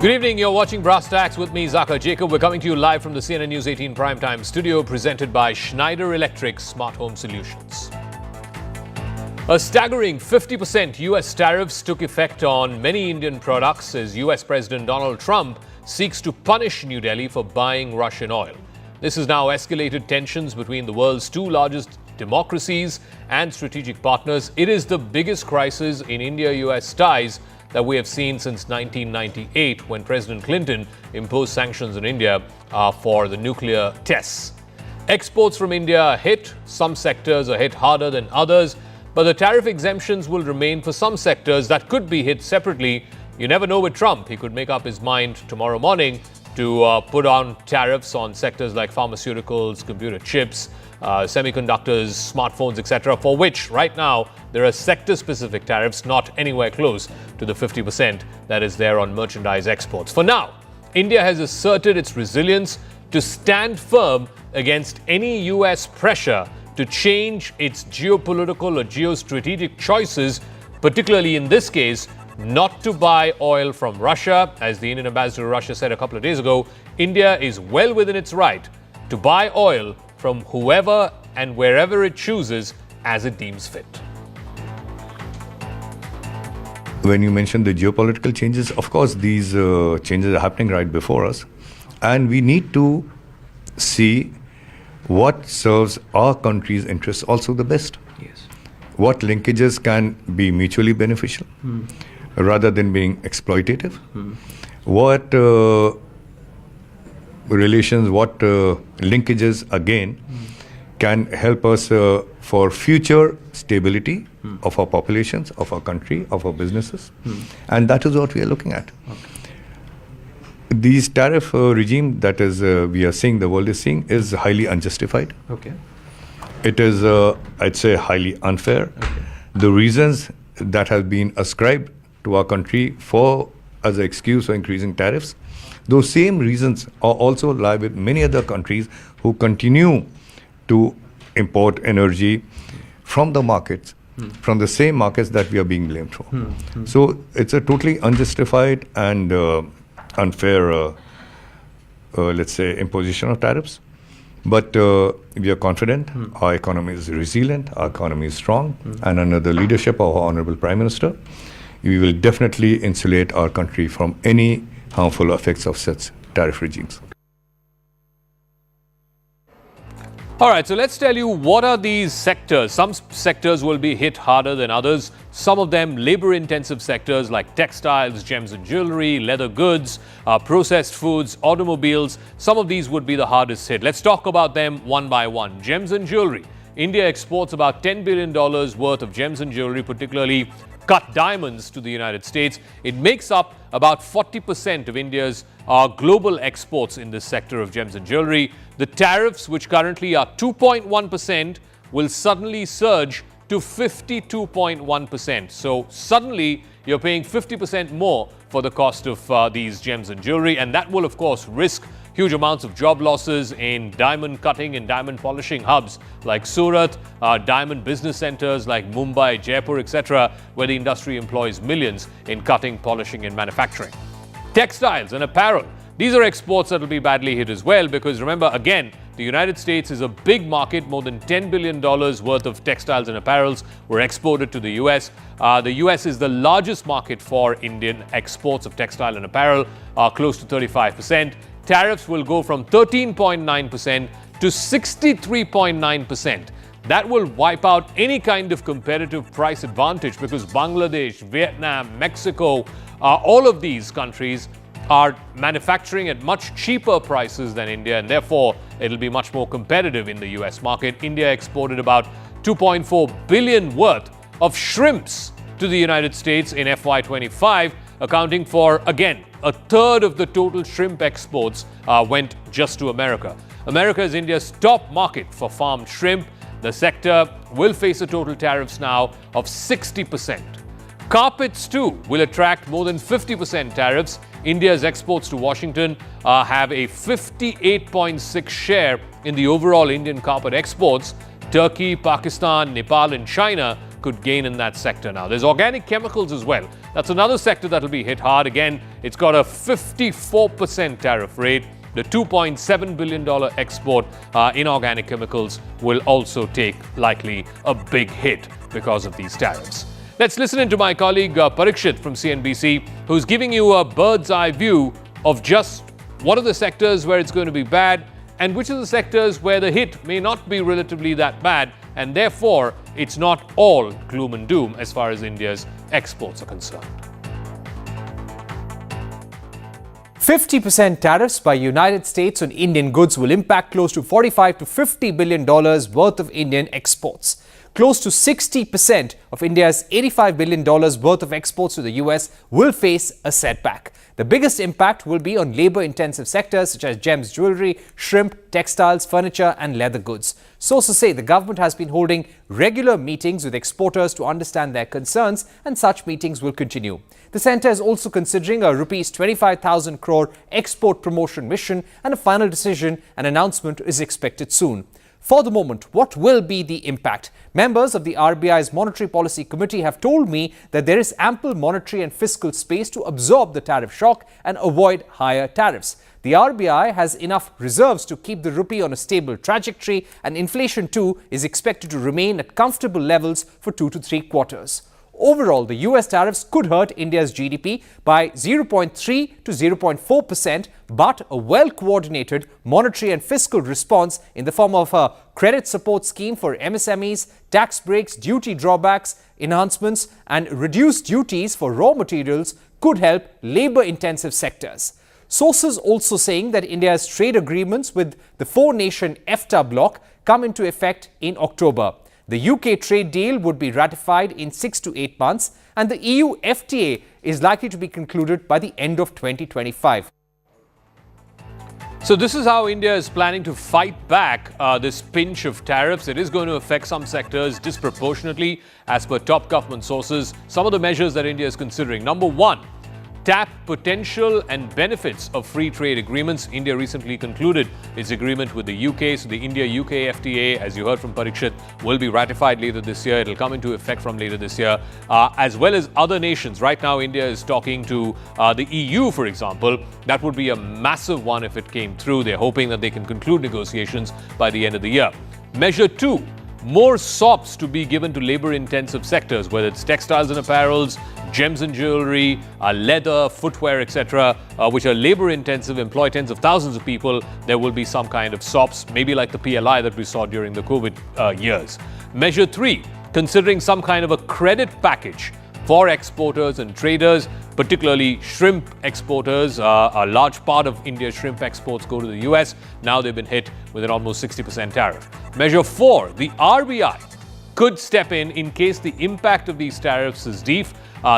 Good evening, you're watching Brass Tacks with me, Zaka Jacob. We're coming to you live from the CNN News 18 Primetime Studio, presented by Schneider Electric Smart Home Solutions. A staggering 50% US tariffs took effect on many Indian products as US President Donald Trump seeks to punish New Delhi for buying Russian oil. This has now escalated tensions between the world's two largest democracies and strategic partners. It is the biggest crisis in India-US ties that we have seen since 1998, when President Clinton imposed sanctions on India for the nuclear tests. Exports from India are hit. Some sectors are hit harder than others, but the tariff exemptions will remain for some sectors that could be hit separately. You never know with Trump. He could make up his mind tomorrow morning to put on tariffs on sectors like pharmaceuticals, computer chips, semiconductors, smartphones, etc., for which right now there are sector-specific tariffs not anywhere close to the 50% that is there on merchandise exports. For now, India has asserted its resilience to stand firm against any US pressure to change its geopolitical or geostrategic choices, particularly in this case, not to buy oil from Russia. As the Indian ambassador to Russia said a couple of days ago, India is well within its right to buy oil from whoever and wherever it chooses as it deems fit. When you mentioned the geopolitical changes, of course, these changes are happening right before us. And we need to see what serves our country's interests also the best. Yes. What linkages can be mutually beneficial rather than being exploitative. What relations, what linkages again can help us for future stability of our populations, of our country, of our businesses. And that is what we are looking at. Okay. These tariff regime that is we are seeing, the world is seeing, is highly unjustified. Okay. It is, I'd say, highly unfair. Okay. The reasons that have been ascribed to our country for as an excuse for increasing tariffs, those same reasons are also lie with many other countries who continue to import energy from the markets, from the same markets that we are being blamed for. So it's a totally unjustified and unfair, let's say, imposition of tariffs. But we are confident, our economy is resilient, our economy is strong, and under the leadership of our Honorable Prime Minister, we will definitely insulate our country from any harmful effects of such tariff regimes. All right, so let's tell you what are these sectors. Some sectors will be hit harder than others. Some of them labor-intensive sectors like textiles, gems and jewelry, leather goods, processed foods, automobiles. Some of these would be the hardest hit. Let's talk about them one by one. Gems and jewelry. India exports about $10 billion worth of gems and jewelry, particularly cut diamonds, to the United States. It makes up about 40% of India's global exports in this sector of gems and jewelry. The tariffs, which currently are 2.1%, will suddenly surge to 52.1%. So suddenly you're paying 50% more for the cost of these gems and jewelry, and that will of course risk huge amounts of job losses in diamond cutting and diamond polishing hubs like Surat, diamond business centers like Mumbai, Jaipur, etc., where the industry employs millions in cutting, polishing and manufacturing. Textiles and apparel. These are exports that will be badly hit as well, because remember, again, the United States is a big market. More than $10 billion worth of textiles and apparels were exported to the US. The US is the largest market for Indian exports of textile and apparel, close to 35%. Tariffs will go from 13.9% to 63.9%. That will wipe out any kind of competitive price advantage, because Bangladesh, Vietnam, Mexico, all of these countries are manufacturing at much cheaper prices than India, and therefore it'll be much more competitive in the US market. India exported about $2.4 billion worth of shrimps to the United States in FY25, accounting for, again, a third of the total shrimp exports went just to America. America is India's top market for farmed shrimp. The sector will face a total tariffs now of 60%. Carpets too will attract more than 50% tariffs. India's exports to Washington have a 58.6% share in the overall Indian carpet exports. Turkey, Pakistan, Nepal and China could gain in that sector now. There's organic chemicals as well. That's another sector that will be hit hard. Again, it's got a 54% tariff rate. The $2.7 billion export in organic chemicals will also take likely a big hit because of these tariffs. Let's listen in to my colleague Parikshit from CNBC, who's giving you a bird's eye view of just what are the sectors where it's going to be bad and which are the sectors where the hit may not be relatively that bad, and therefore it's not all gloom and doom as far as India's exports are concerned. 50% tariffs by United States on Indian goods will impact close to $45 to $50 billion worth of Indian exports. Close to 60% of India's $85 billion worth of exports to the US will face a setback. The biggest impact will be on labor-intensive sectors such as gems, jewelry, shrimp, textiles, furniture and leather goods. Sources say the government has been holding regular meetings with exporters to understand their concerns, and such meetings will continue. The centre is also considering a Rs 25,000 crore export promotion mission, and a final decision and announcement is expected soon. For the moment, what will be the impact? Members of the RBI's Monetary Policy Committee have told me that there is ample monetary and fiscal space to absorb the tariff shock and avoid higher tariffs. The RBI has enough reserves to keep the rupee on a stable trajectory, and inflation too is expected to remain at comfortable levels for 2 to 3 quarters. Overall, the US tariffs could hurt India's GDP by 0.3 to 0.4%, but a well-coordinated monetary and fiscal response in the form of a credit support scheme for MSMEs, tax breaks, duty drawbacks, enhancements, and reduced duties for raw materials could help labor-intensive sectors. Sources also saying that India's trade agreements with the four-nation EFTA bloc come into effect in October. The UK trade deal would be ratified in 6 to 8 months, and the EU FTA is likely to be concluded by the end of 2025. So this is how India is planning to fight back this pinch of tariffs. It is going to affect some sectors disproportionately, as per top government sources. Some of the measures that India is considering. Number one, tap potential and benefits of free trade agreements. India recently concluded its agreement with the UK. So the India-UK FTA, as you heard from Parikshit, will be ratified later this year. It will come into effect from later this year, as well as other nations. Right now, India is talking to the EU, for example. That would be a massive one if it came through. They're hoping that they can conclude negotiations by the end of the year. Measure 2. More SOPs to be given to labor-intensive sectors, whether it's textiles and apparels, gems and jewelry, leather, footwear, etc., which are labor-intensive, employ tens of thousands of people. There will be some kind of SOPs, maybe like the PLI that we saw during the COVID years. Measure 3, considering some kind of a credit package for exporters and traders, particularly shrimp exporters. A large part of India's shrimp exports go to the US. Now they've been hit with an almost 60% tariff. Measure 4, the RBI could step in case the impact of these tariffs is deep.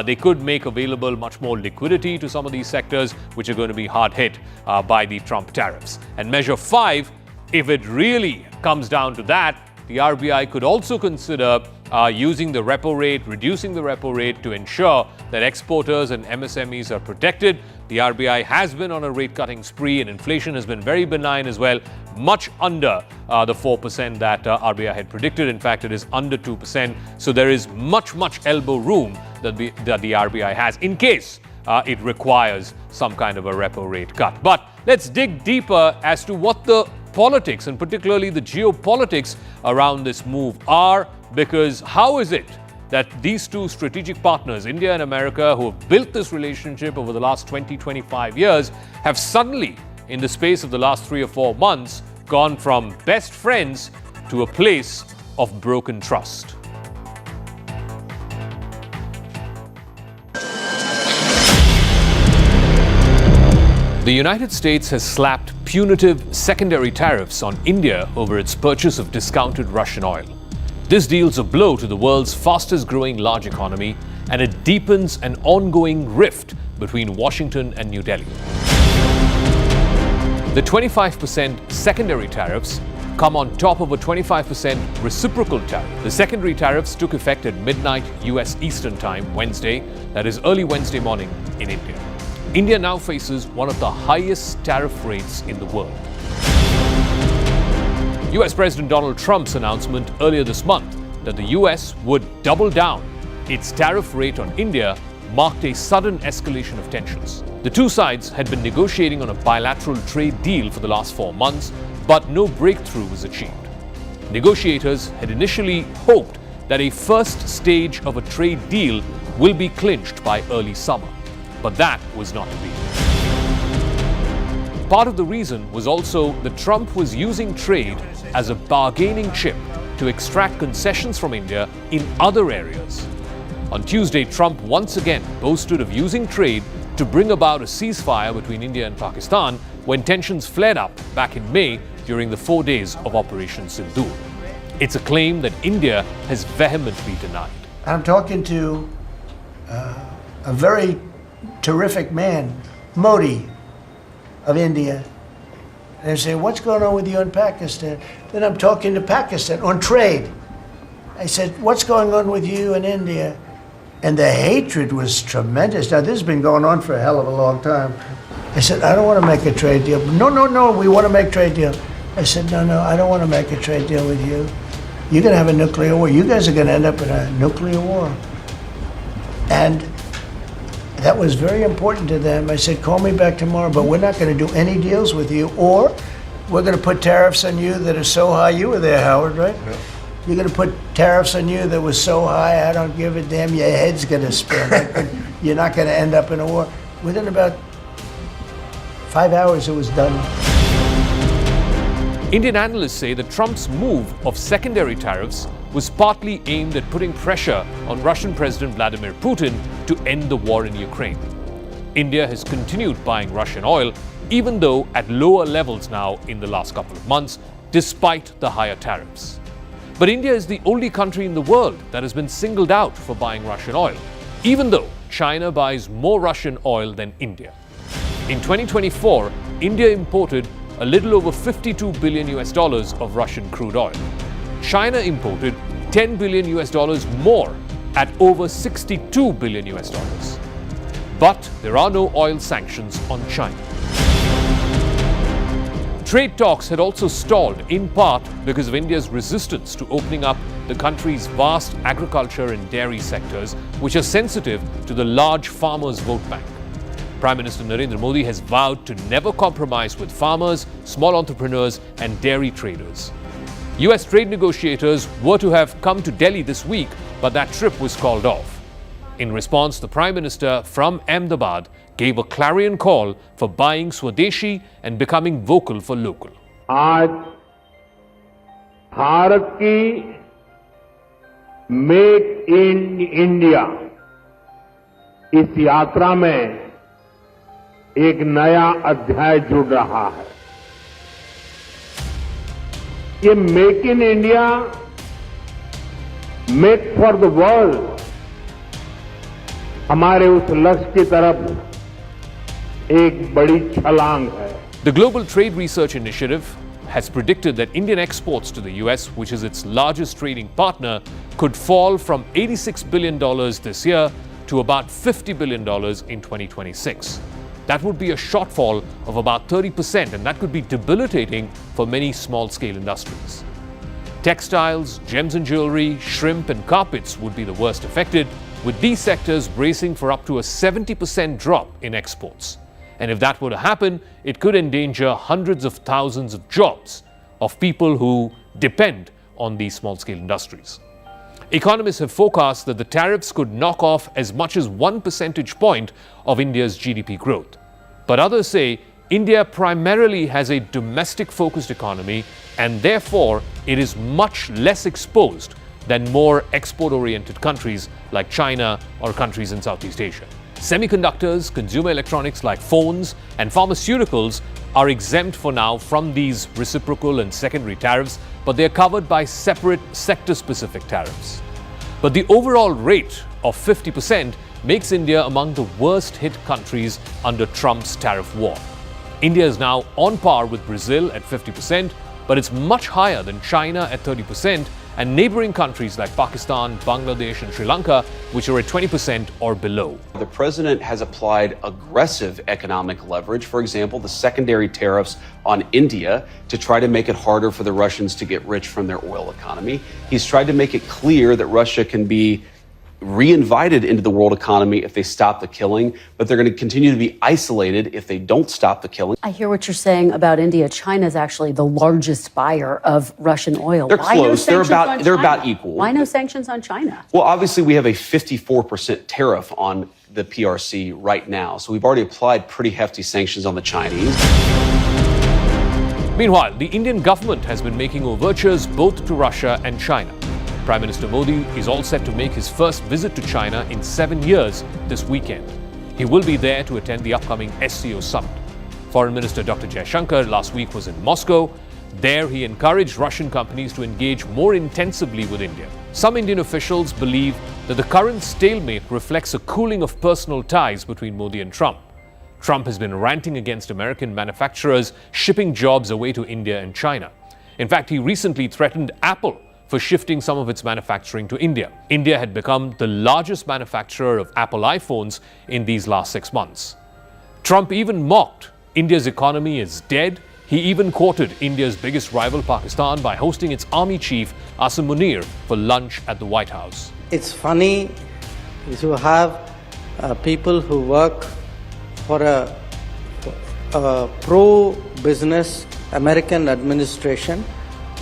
They could make available much more liquidity to some of these sectors, which are going to be hard hit by the Trump tariffs. And measure 5, if it really comes down to that, the RBI could also consider using the repo rate, reducing the repo rate to ensure that exporters and MSMEs are protected. The RBI has been on a rate-cutting spree, and inflation has been very benign as well, much under the 4% that RBI had predicted. In fact, it is under 2%. So there is much elbow room that the RBI has in case it requires some kind of a repo rate cut. But let's dig deeper as to what the politics, and particularly the geopolitics around this move are, because how is it that these two strategic partners, India and America, who have built this relationship over the last 20-25 years, have suddenly, in the space of the last 3 or 4 months, gone from best friends to a place of broken trust? The United States has slapped punitive secondary tariffs on India over its purchase of discounted Russian oil. This deals a blow to the world's fastest growing large economy, and it deepens an ongoing rift between Washington and New Delhi. The 25% secondary tariffs come on top of a 25% reciprocal tariff. The secondary tariffs took effect at midnight US Eastern Time Wednesday, that is early Wednesday morning in India. India now faces one of the highest tariff rates in the world. US President Donald Trump's announcement earlier this month that the US would double down its tariff rate on India marked a sudden escalation of tensions. The two sides had been negotiating on a bilateral trade deal for the last 4 months, but no breakthrough was achieved. Negotiators had initially hoped that a first stage of a trade deal will be clinched by early summer, but that was not to be. Part of the reason was also that Trump was using trade as a bargaining chip to extract concessions from India in other areas. On Tuesday, Trump once again boasted of using trade to bring about a ceasefire between India and Pakistan when tensions flared up back in May during the 4 days of Operation Sindoor. It's a claim that India has vehemently denied. I'm talking to a very terrific man, Modi of India. And they say, what's going on with you in Pakistan? Then I'm talking to Pakistan on trade. I said, what's going on with you in India? And the hatred was tremendous. Now, this has been going on for a hell of a long time. I said, I don't want to make a trade deal. No, we want to make trade deal. I said, no, I don't want to make a trade deal with you. You're going to have a nuclear war. You guys are going to end up in a nuclear war. And that was very important to them. I said, call me back tomorrow, but we're not going to do any deals with you, or we're going to put tariffs on you that are so high. You were there, Howard, right? Yeah. You're going to put tariffs on you that was so high, I don't give a damn, your head's going to spin. You're not going to end up in a war. Within about 5 hours, it was done. Indian analysts say that Trump's move of secondary tariffs was partly aimed at putting pressure on Russian President Vladimir Putin to end the war in Ukraine. India has continued buying Russian oil, even though at lower levels now in the last couple of months, despite the higher tariffs. But India is the only country in the world that has been singled out for buying Russian oil, even though China buys more Russian oil than India. In 2024, India imported a little over $52 billion of Russian crude oil. China imported $10 billion more at over $62 billion. But there are no oil sanctions on China. Trade talks had also stalled in part because of India's resistance to opening up the country's vast agriculture and dairy sectors, which are sensitive to the large farmers' vote bank. Prime Minister Narendra Modi has vowed to never compromise with farmers, small entrepreneurs, and dairy traders. US trade negotiators were to have come to Delhi this week, but that trip was called off. In response, the Prime Minister from Ahmedabad gave a clarion call for buying Swadeshi and becoming vocal for local. आज भारत की make in India इस यात्रा में एक नया अध्याय जुड़ रहा है। ये make in India, make for the world हमारे उस लक्ष्य की तरफ एक बड़ी छलांग है। The Global Trade Research Initiative has predicted that Indian exports to the US, which is its largest trading partner, could fall from $86 billion this year to about $50 billion in 2026. That would be a shortfall of about 30%, and that could be debilitating for many small-scale industries. Textiles, gems and jewelry, shrimp and carpets would be the worst affected, with these sectors bracing for up to a 70% drop in exports. And if that were to happen, it could endanger hundreds of thousands of jobs of people who depend on these small-scale industries. Economists have forecast that the tariffs could knock off as much as 1 percentage point of India's GDP growth. But others say India primarily has a domestic-focused economy, and therefore it is much less exposed than more export-oriented countries like China or countries in Southeast Asia. Semiconductors, consumer electronics like phones, and pharmaceuticals are exempt for now from these reciprocal and secondary tariffs, but they are covered by separate sector-specific tariffs. But the overall rate of 50% makes India among the worst-hit countries under Trump's tariff war. India is now on par with Brazil at 50%, but it's much higher than China at 30%, and neighboring countries like Pakistan, Bangladesh, and Sri Lanka, which are at 20% or below. The president has applied aggressive economic leverage, for example, the secondary tariffs on India, to try to make it harder for the Russians to get rich from their oil economy. He's tried to make it clear that Russia can be re-invited into the world economy if they stop the killing, but they're going to continue to be isolated if they don't stop the killing. I hear what you're saying about India. China is actually the largest buyer of Russian oil. They're Why no close. They're sanctions on about China? equal. Why no sanctions on China? Well, obviously, we have a 54% tariff on the PRC right now. So we've already applied pretty hefty sanctions on the Chinese. Meanwhile, the Indian government has been making overtures both to Russia and China. Prime Minister Modi is all set to make his first visit to China in 7 years this weekend. He will be there to attend the upcoming SCO summit. Foreign Minister Dr. Jaishankar last week was in Moscow. There, he encouraged Russian companies to engage more intensively with India. Some Indian officials believe that the current stalemate reflects a cooling of personal ties between Modi and Trump. Trump has been ranting against American manufacturers shipping jobs away to India and China. In fact, he recently threatened Apple for shifting some of its manufacturing to India. India had become the largest manufacturer of Apple iPhones in these last 6 months. Trump even mocked India's economy is dead. He even quoted India's biggest rival, Pakistan, by hosting its army chief, Asim Munir, for lunch at the White House. It's funny to have people who work for a pro-business American administration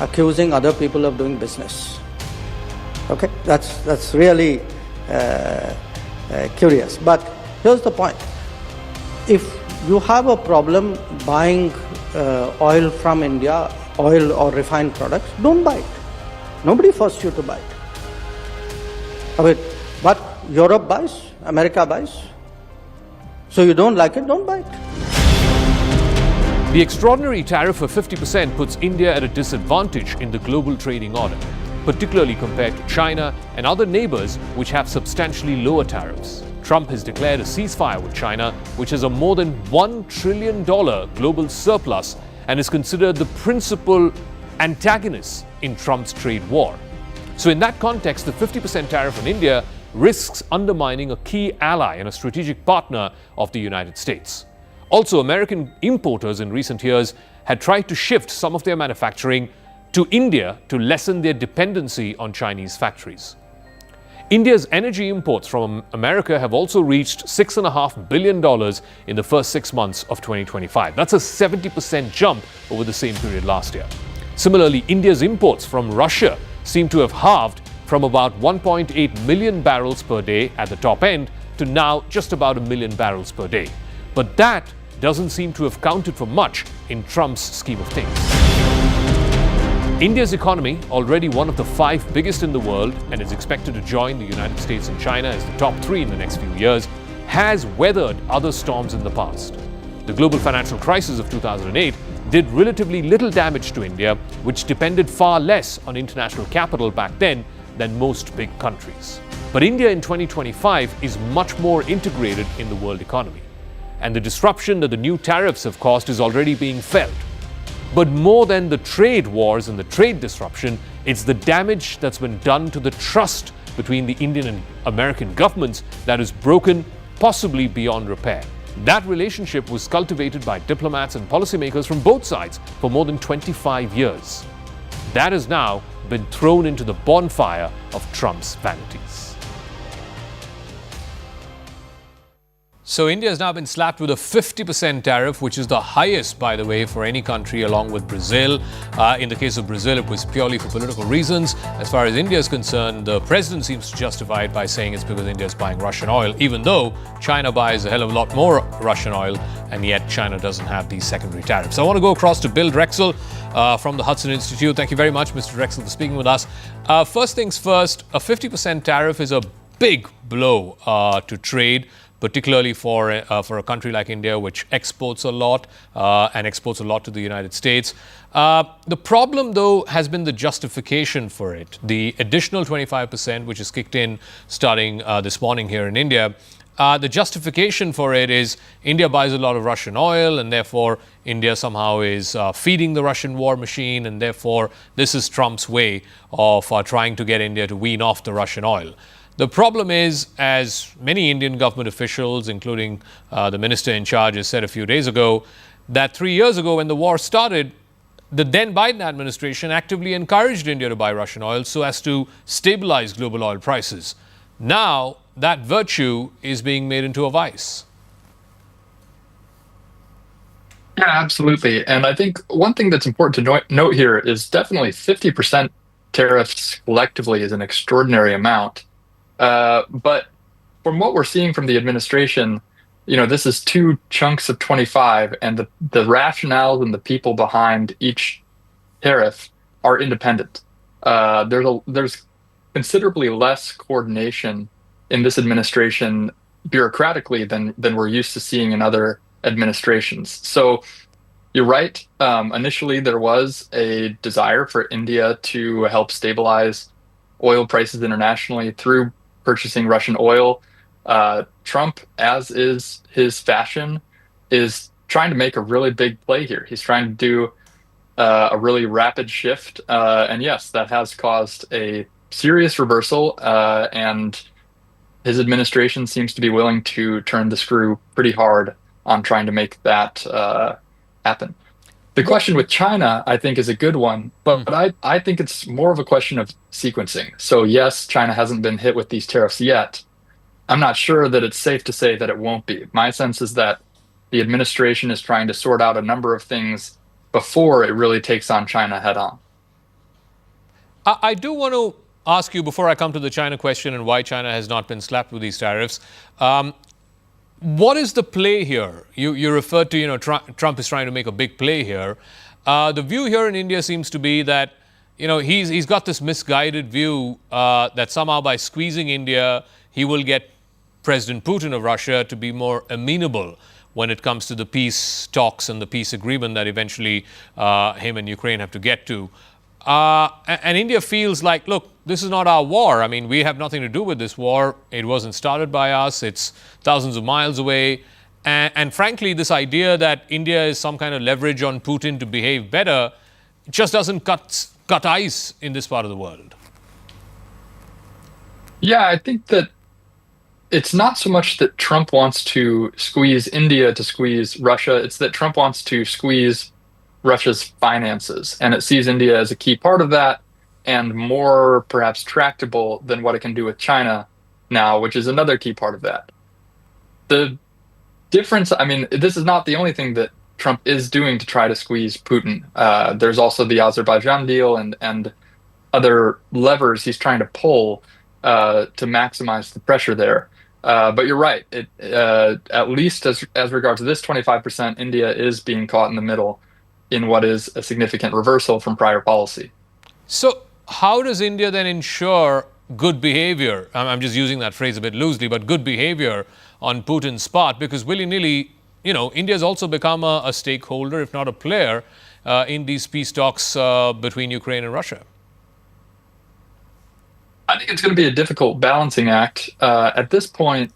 accusing other people of doing business. Okay, that's really curious. But here's the point: if you have a problem buying oil from India, oil or refined products, don't buy it. Nobody forced you to buy it. I mean, but Europe buys, America buys. So you don't like it, don't buy it. The extraordinary tariff of 50% puts India at a disadvantage in the global trading order, particularly compared to China and other neighbors which have substantially lower tariffs. Trump has declared a ceasefire with China, which has a more than $1 trillion global surplus and is considered the principal antagonist in Trump's trade war. So in that context, the 50% tariff on India risks undermining a key ally and a strategic partner of the United States. Also, American importers in recent years had tried to shift some of their manufacturing to India to lessen their dependency on Chinese factories. India's energy imports from America have also reached $6.5 billion in the first 6 months of 2025. That's a 70% jump over the same period last year. Similarly, India's imports from Russia seem to have halved from about 1.8 million barrels per day at the top end to now just about 1 million barrels per day. But that doesn't seem to have counted for much in Trump's scheme of things. India's economy, already one of the 5 biggest in the world and is expected to join the United States and China as the top 3 in the next few years, has weathered other storms in the past. The global financial crisis of 2008 did relatively little damage to India, which depended far less on international capital back then than most big countries. But India in 2025 is much more integrated in the world economy, and the disruption that the new tariffs have caused is already being felt. But more than the trade wars and the trade disruption, it's the damage that's been done to the trust between the Indian and American governments that is broken, possibly beyond repair. That relationship was cultivated by diplomats and policymakers from both sides for more than 25 years. That has now been thrown into the bonfire of Trump's vanities. So India has now been slapped with a 50% tariff, which is the highest, by the way, for any country, along with Brazil. In the case of Brazil, it was purely for political reasons. As far as India is concerned, the president seems to justify it by saying it's because India is buying Russian oil, even though China buys a hell of a lot more Russian oil, and yet China doesn't have these secondary tariffs. So I want to go across to Bill Drexel from the Hudson Institute. Thank you very much, Mr. Drexel, for speaking with us. First things first, a 50% tariff is a big blow to trade, particularly for a country like India, which exports a lot and exports a lot to the United States. The problem, though, has been the justification for it. The additional 25%, which is kicked in starting this morning here in India, the justification for it is India buys a lot of Russian oil, and therefore India somehow is feeding the Russian war machine, and therefore this is Trump's way of trying to get India to wean off the Russian oil. The problem is, as many Indian government officials, including the minister in charge, has said a few days ago, that 3 years ago when the war started, the then Biden administration actively encouraged India to buy Russian oil so as to stabilize global oil prices. Now, that virtue is being made into a vice. Yeah, absolutely. And I think one thing that's important to note here is definitely 50% tariffs collectively is an extraordinary amount. But from what we're seeing from the administration, this is two chunks of 25, and the rationales and the people behind each tariff are independent. There's considerably less coordination in this administration bureaucratically than we're used to seeing in other administrations. So you're right. Initially, there was a desire for India to help stabilize oil prices internationally through purchasing Russian oil. Trump, as is his fashion, is trying to make a really big play here. He's trying to do a really rapid shift. And yes, that has caused a serious reversal. And his administration seems to be willing to turn the screw pretty hard on trying to make that happen. The question with China, I think, is a good one, but I think it's more of a question of sequencing. So yes, China hasn't been hit with these tariffs yet. I'm not sure that it's safe to say that it won't be. My sense is that the administration is trying to sort out a number of things before it really takes on China head on. I do want to ask you, before I come to the China question and why China has not been slapped with these tariffs, what is the play here? You referred to, Trump is trying to make a big play here. The view here in India seems to be that, he's got this misguided view that somehow by squeezing India, he will get President Putin of Russia to be more amenable when it comes to the peace talks and the peace agreement that eventually him and Ukraine have to get to. And India feels like, look, this is not our war. I mean, we have nothing to do with this war. It wasn't started by us. It's thousands of miles away. And frankly, this idea that India is some kind of leverage on Putin to behave better just doesn't cut ice in this part of the world. Yeah, I think that it's not so much that Trump wants to squeeze India to squeeze Russia. It's that Trump wants to squeeze Russia's finances, and it sees India as a key part of that and more perhaps tractable than what it can do with China now, which is another key part of that. The difference, I mean, this is not the only thing that Trump is doing to try to squeeze Putin. There's also the Azerbaijan deal and other levers he's trying to pull to maximize the pressure there. But you're right. At least as regards to this 25%, India is being caught in the middle in what is a significant reversal from prior policy. So how does India then ensure good behavior? I'm just using that phrase a bit loosely, but good behavior on Putin's part, because willy-nilly, India has also become a stakeholder, if not a player, in these peace talks between Ukraine and Russia. I think it's going to be a difficult balancing act. At this point,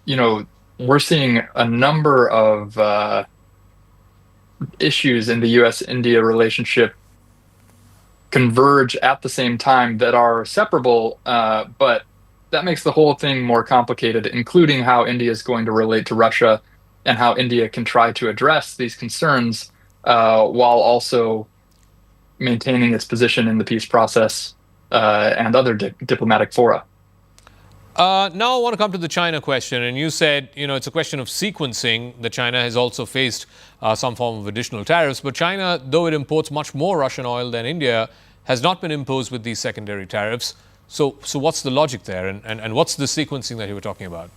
we're seeing a number of issues in the U.S.-India relationship converge at the same time that are separable, but that makes the whole thing more complicated, including how India is going to relate to Russia and how India can try to address these concerns while also maintaining its position in the peace process and other diplomatic fora. Now I want to come to the China question, and you said, it's a question of sequencing, that China has also faced some form of additional tariffs, but China, though it imports much more Russian oil than India, has not been imposed with these secondary tariffs. So what's the logic there, and what's the sequencing that you were talking about?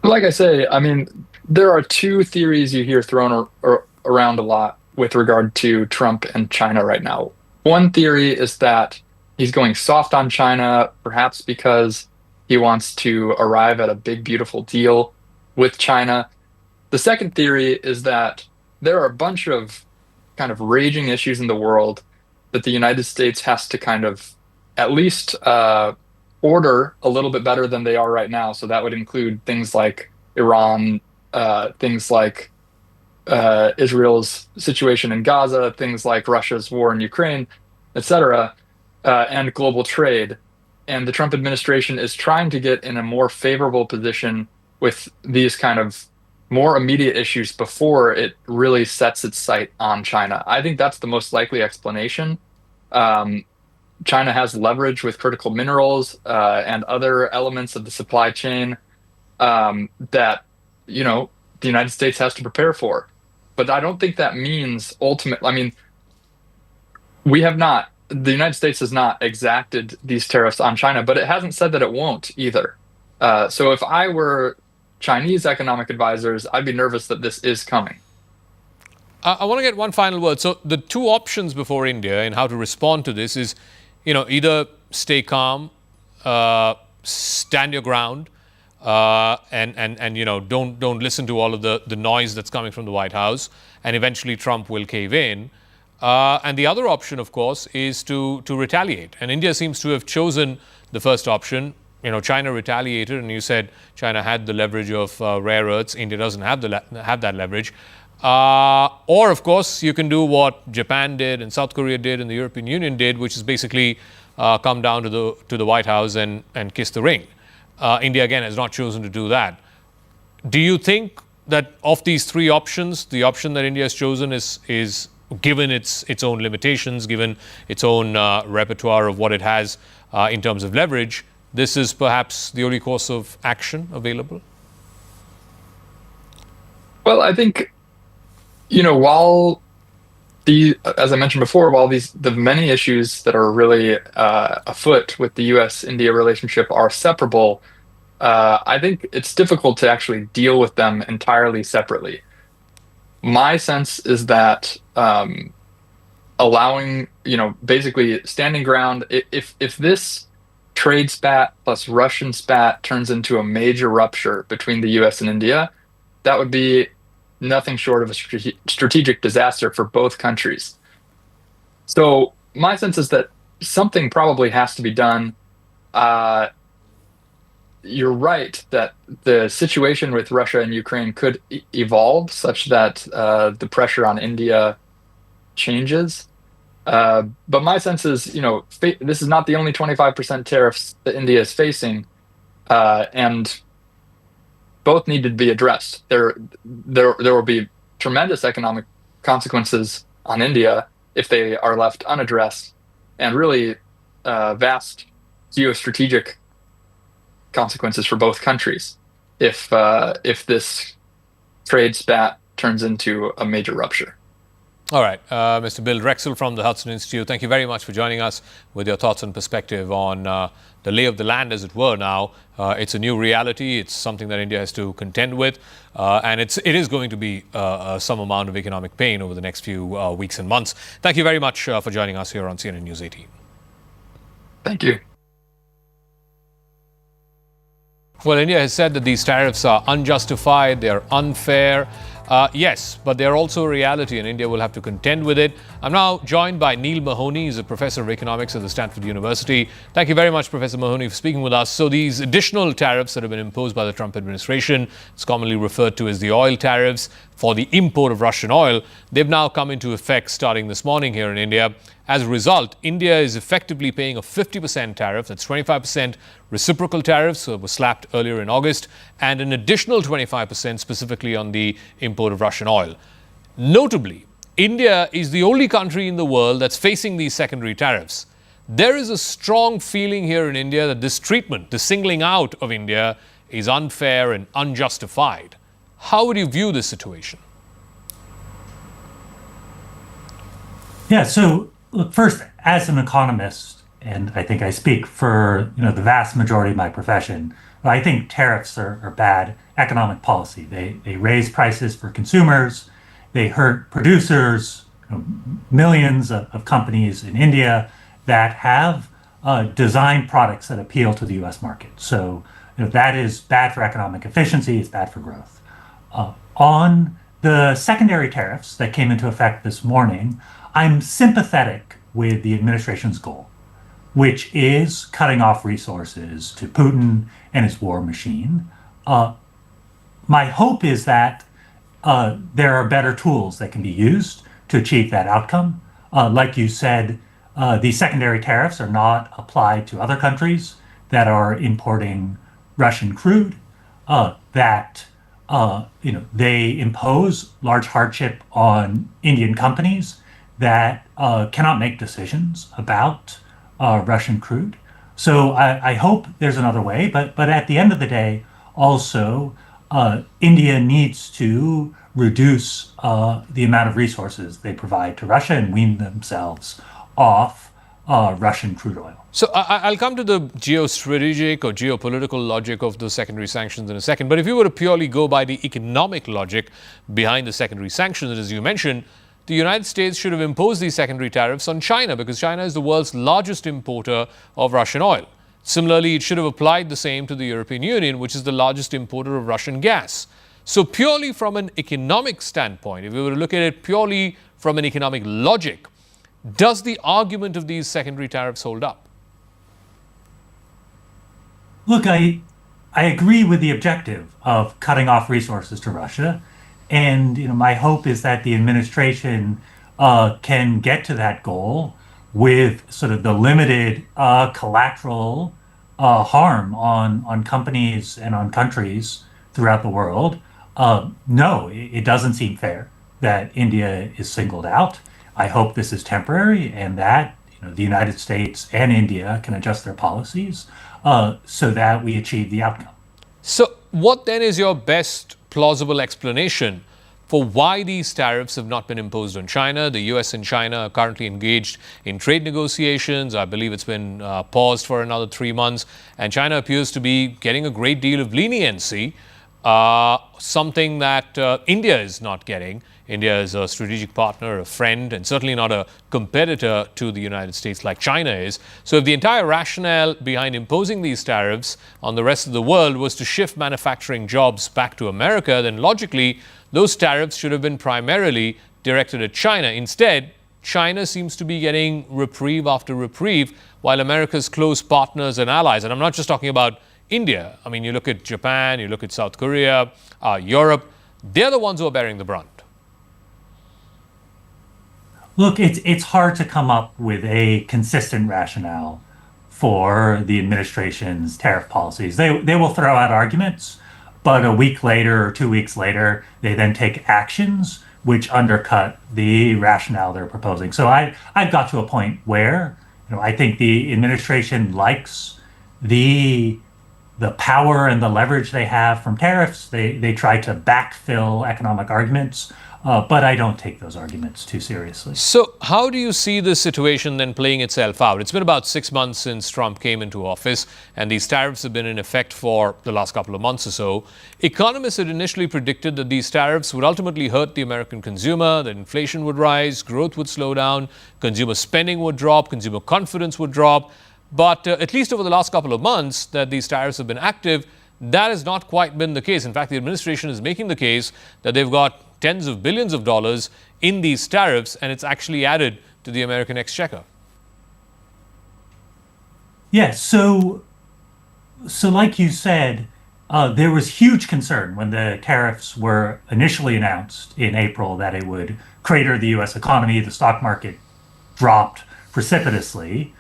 Like I say, I mean, there are two theories you hear thrown around a lot with regard to Trump and China right now. One theory is that he's going soft on China, perhaps because he wants to arrive at a big, beautiful deal with China. The second theory is that there are a bunch of kind of raging issues in the world that the United States has to kind of at least order a little bit better than they are right now. So that would include things like Iran, things like Israel's situation in Gaza, things like Russia's war in Ukraine, etc., and global trade. And the Trump administration is trying to get in a more favorable position with these kind of more immediate issues before it really sets its sight on China. I think that's the most likely explanation. China has leverage with critical minerals and other elements of the supply chain that, the United States has to prepare for. But I don't think that means ultimately, I mean, the United States has not exacted these tariffs on China, but it hasn't said that it won't either. So if I were Chinese economic advisors, I'd be nervous that this is coming. I want to get one final word. So the two options before India in how to respond to this is, either stay calm, stand your ground, and don't listen to all of the noise that's coming from the White House, and eventually Trump will cave in. And the other option, of course, is to retaliate. And India seems to have chosen the first option. China retaliated, and you said China had the leverage of rare earths. India doesn't have that leverage. Or, of course, you can do what Japan did and South Korea did and the European Union did, which is basically come down to the White House and kiss the ring. India, again, has not chosen to do that. Do you think that of these three options, the option that India has chosen is given its own limitations, given its own repertoire of what it has in terms of leverage, this is perhaps the only course of action available? Well, I think, as I mentioned before, while the many issues that are really afoot with the U.S.-India relationship are separable, I think it's difficult to actually deal with them entirely separately. My sense is that allowing, basically standing ground, if this trade spat plus Russian spat turns into a major rupture between the U.S. and India, that would be nothing short of a strategic disaster for both countries. So my sense is that something probably has to be done. You're right that the situation with Russia and Ukraine could evolve such that the pressure on India changes. But my sense is, this is not the only 25% tariffs that India is facing, and both need to be addressed. There will be tremendous economic consequences on India if they are left unaddressed, and really vast geostrategic consequences for both countries if this trade spat turns into a major rupture. All right, Mr. Bill Drexel from the Hudson Institute, thank you very much for joining us with your thoughts and perspective on the lay of the land, as it were. Now, it's a new reality. It's something that India has to contend with, and it is going to be some amount of economic pain over the next few weeks and months. Thank you very much for joining us here on CNN News 18. Thank you. Well, India has said that these tariffs are unjustified, they are unfair. Yes, but they're also a reality, and India will have to contend with it. I'm now joined by Neil Mahoney. He's a professor of economics at the Stanford University. Thank you very much, Professor Mahoney, for speaking with us. So these additional tariffs that have been imposed by the Trump administration, it's commonly referred to as the oil tariffs for the import of Russian oil, they've now come into effect starting this morning here in India. As a result, India is effectively paying a 50% tariff, that's 25% reciprocal tariffs that were slapped earlier in August, and an additional 25% specifically on the import of Russian oil. Notably, India is the only country in the world that's facing these secondary tariffs. There is a strong feeling here in India that this treatment, the singling out of India, is unfair and unjustified. How would you view this situation? Yeah, so look, first, as an economist, and I think I speak for the vast majority of my profession, I think tariffs are bad economic policy. They raise prices for consumers, they hurt producers, millions of companies in India that have designed products that appeal to the US market. So that is bad for economic efficiency, it's bad for growth. On the secondary tariffs that came into effect this morning, I'm sympathetic with the administration's goal, which is cutting off resources to Putin and his war machine. My hope is that there are better tools that can be used to achieve that outcome. Like you said, the secondary tariffs are not applied to other countries that are importing Russian crude, that they impose large hardship on Indian companies that cannot make decisions about Russian crude. So I hope there's another way, but at the end of the day, also India needs to reduce the amount of resources they provide to Russia and wean themselves off Russian crude oil. So I'll come to the geostrategic or geopolitical logic of the secondary sanctions in a second. But if you were to purely go by the economic logic behind the secondary sanctions, as you mentioned, the United States should have imposed these secondary tariffs on China because China is the world's largest importer of Russian oil. Similarly, it should have applied the same to the European Union, which is the largest importer of Russian gas. So purely from an economic standpoint, if we were to look at it purely from an economic logic, does the argument of these secondary tariffs hold up? Look, I agree with the objective of cutting off resources to Russia, and my hope is that the administration can get to that goal with sort of the limited collateral harm on companies and on countries throughout the world. No, it doesn't seem fair that India is singled out. I hope this is temporary and that the United States and India can adjust their policies so that we achieve the outcome. So what then is your best plausible explanation for why these tariffs have not been imposed on China? The US and China are currently engaged in trade negotiations. I believe it's been paused for another 3 months. And China appears to be getting a great deal of leniency, something that India is not getting. India is a strategic partner, a friend, and certainly not a competitor to the United States like China is. So if the entire rationale behind imposing these tariffs on the rest of the world was to shift manufacturing jobs back to America, then logically those tariffs should have been primarily directed at China. Instead, China seems to be getting reprieve after reprieve, while America's close partners and allies, and I'm not just talking about India. I mean, you look at Japan, you look at South Korea, Europe, they're the ones who are bearing the brunt. Look, it's hard to come up with a consistent rationale for the administration's tariff policies. They will throw out arguments, but a week later or 2 weeks later, they then take actions which undercut the rationale they're proposing. So I've got to a point where I think the administration likes the power and the leverage they have from tariffs. They try to backfill economic arguments, but I don't take those arguments too seriously. So how do you see this situation then playing itself out? It's been about 6 months since Trump came into office, and these tariffs have been in effect for the last couple of months or so. Economists had initially predicted that these tariffs would ultimately hurt the American consumer, that inflation would rise, growth would slow down, consumer spending would drop, consumer confidence would drop. But at least over the last couple of months that these tariffs have been active, that has not quite been the case. In fact, the administration is making the case that they've got tens of billions of dollars in these tariffs, and it's actually added to the American exchequer. Yes, so like you said, there was huge concern when the tariffs were initially announced in April that it would crater the U.S. economy. The stock market dropped precipitously.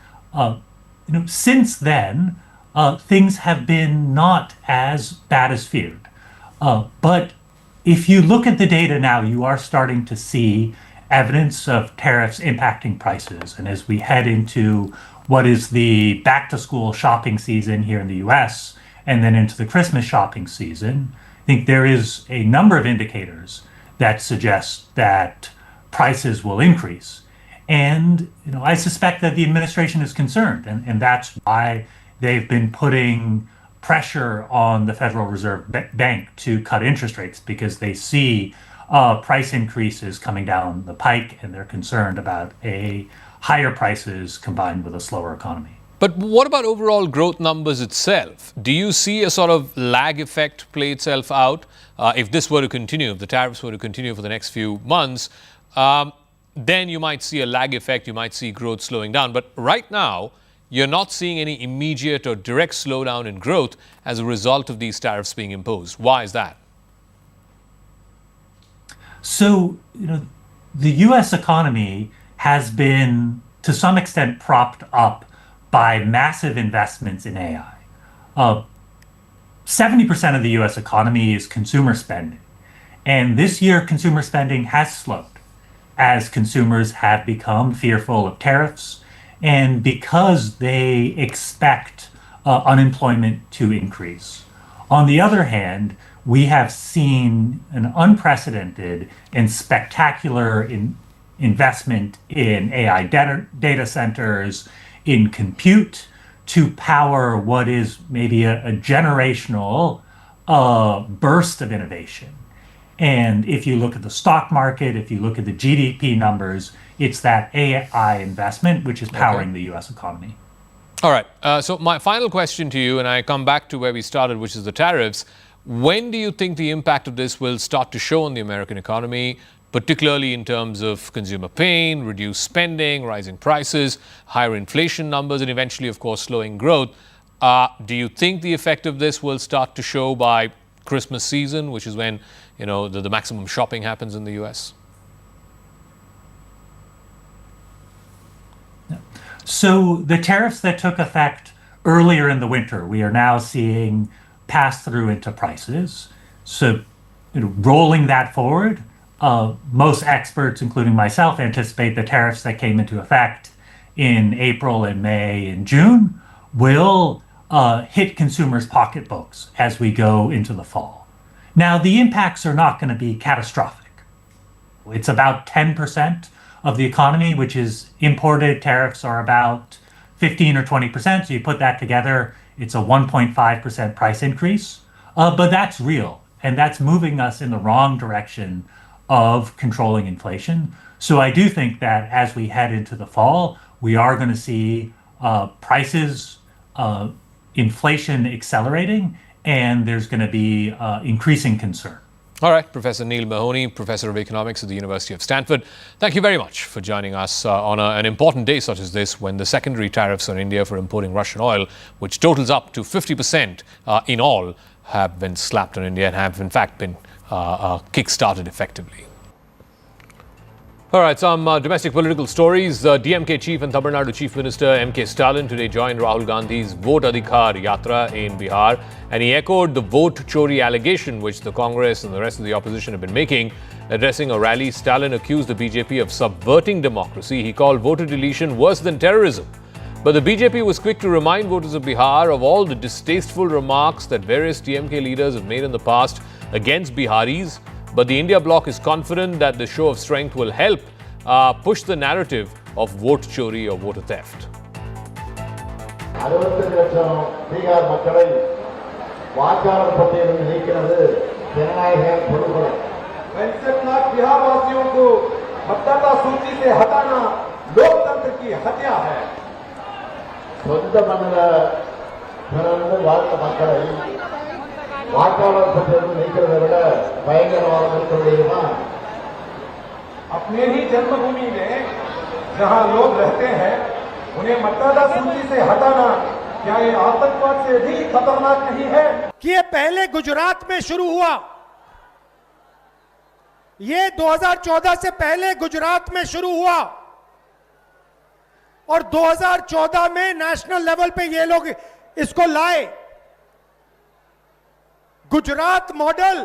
Since then, things have been not as bad as feared. But if you look at the data now, you are starting to see evidence of tariffs impacting prices. And as we head into what is the back-to-school shopping season here in the US, and then into the Christmas shopping season, I think there is a number of indicators that suggest that prices will increase. And I suspect that the administration is concerned, and that's why they've been putting pressure on the Federal Reserve Bank to cut interest rates, because they see price increases coming down the pike, and they're concerned about higher prices combined with a slower economy. But what about overall growth numbers itself? Do you see a sort of lag effect play itself out if this were to continue, if the tariffs were to continue for the next few months? Then you might see a lag effect, you might see growth slowing down. But right now, you're not seeing any immediate or direct slowdown in growth as a result of these tariffs being imposed. Why is that? So, the U.S. economy has been, to some extent, propped up by massive investments in AI. 70% of the U.S. economy is consumer spending. And this year, consumer spending has slowed as consumers have become fearful of tariffs and because they expect unemployment to increase. On the other hand, we have seen an unprecedented and spectacular investment in AI data centers, in compute, to power what is maybe a generational burst of innovation. And if you look at the stock market, if you look at the GDP numbers, it's that AI investment which is powering the US economy. All right. So my final question to you, and I come back to where we started, which is the tariffs. When do you think the impact of this will start to show on the American economy, particularly in terms of consumer pain, reduced spending, rising prices, higher inflation numbers, and eventually, of course, slowing growth? Do you think the effect of this will start to show by Christmas season, which is when the maximum shopping happens in the US? So the tariffs that took effect earlier in the winter, we are now seeing pass through into prices. So rolling that forward, most experts, including myself, anticipate the tariffs that came into effect in April and May and June will hit consumers' pocketbooks as we go into the fall. Now, the impacts are not going to be catastrophic. It's about 10% of the economy, which is imported. Tariffs are about 15 or 20%. So you put that together, it's a 1.5% price increase. But that's real, and that's moving us in the wrong direction of controlling inflation. So I do think that as we head into the fall, we are going to see prices, inflation accelerating, and there's going to be increasing concern. All right, Professor Neil Mahoney, Professor of Economics at the University of Stanford. Thank you very much for joining us on an important day such as this, when the secondary tariffs on India for importing Russian oil, which totals up to 50% in all, have been slapped on India and have in fact been kick-started effectively. All right, some domestic political stories. DMK chief and Tamil Nadu Chief Minister Mr Stalin today joined Rahul Gandhi's Vote Adhikar Yatra in Bihar, and he echoed the vote chori allegation which the Congress and the rest of the opposition have been making. Addressing a rally, Stalin accused the BJP of subverting democracy. He called voter deletion worse than terrorism. But the BJP was quick to remind voters of Bihar of all the distasteful remarks that various DMK leaders have made in the past against Biharis. But the India bloc is confident that the show of strength will help push the narrative of vote chori or voter theft. 62 லட்சம் பீகார் மக்களை வாக்காளர் பட்டியலில் நீக்கிறது ஜனநாயக பொறுப்பு. 65 लाख बिहार वासियों को मतदाता सूची से हटाना लोकतंत्र की हत्या है. சொந்த மண்ணில் பிறந்து வாழ்ந்த மக்களை வாக்காளர் பட்டியலில் நீக்கிறதை விட பயங்கரவாதம் இருக்க முடியுமா? अपने ही जन्मभूमि में जहां लोग रहते हैं उन्हें मतदाता सूची से हटाना क्या ये आतंकवाद से भी खतरनाक नहीं है? कि ये पहले गुजरात में शुरू हुआ, ये 2014 से पहले गुजरात में शुरू हुआ और 2014 में नेशनल लेवल पे ये लोग इसको लाए. गुजरात मॉडल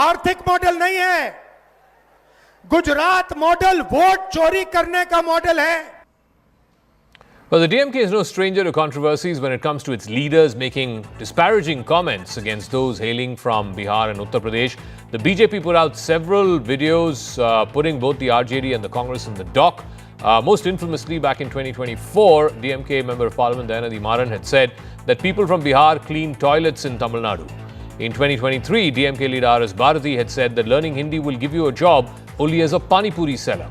आर्थिक मॉडल नहीं है, गुजरात मॉडल वोट चोरी करने का मॉडल है. Well, the DMK is no stranger to controversies when it comes to its leaders making disparaging comments against those hailing from Bihar and Uttar Pradesh. The BJP put out several videos putting both the RJD and the Congress in the dock. Most infamously, back in 2024, DMK Member of Parliament Dayanidhi Maran had said that people from Bihar clean toilets in Tamil Nadu. In 2023, DMK leader R.S. Bharati had said that learning Hindi will give you a job only as a Pani Puri seller.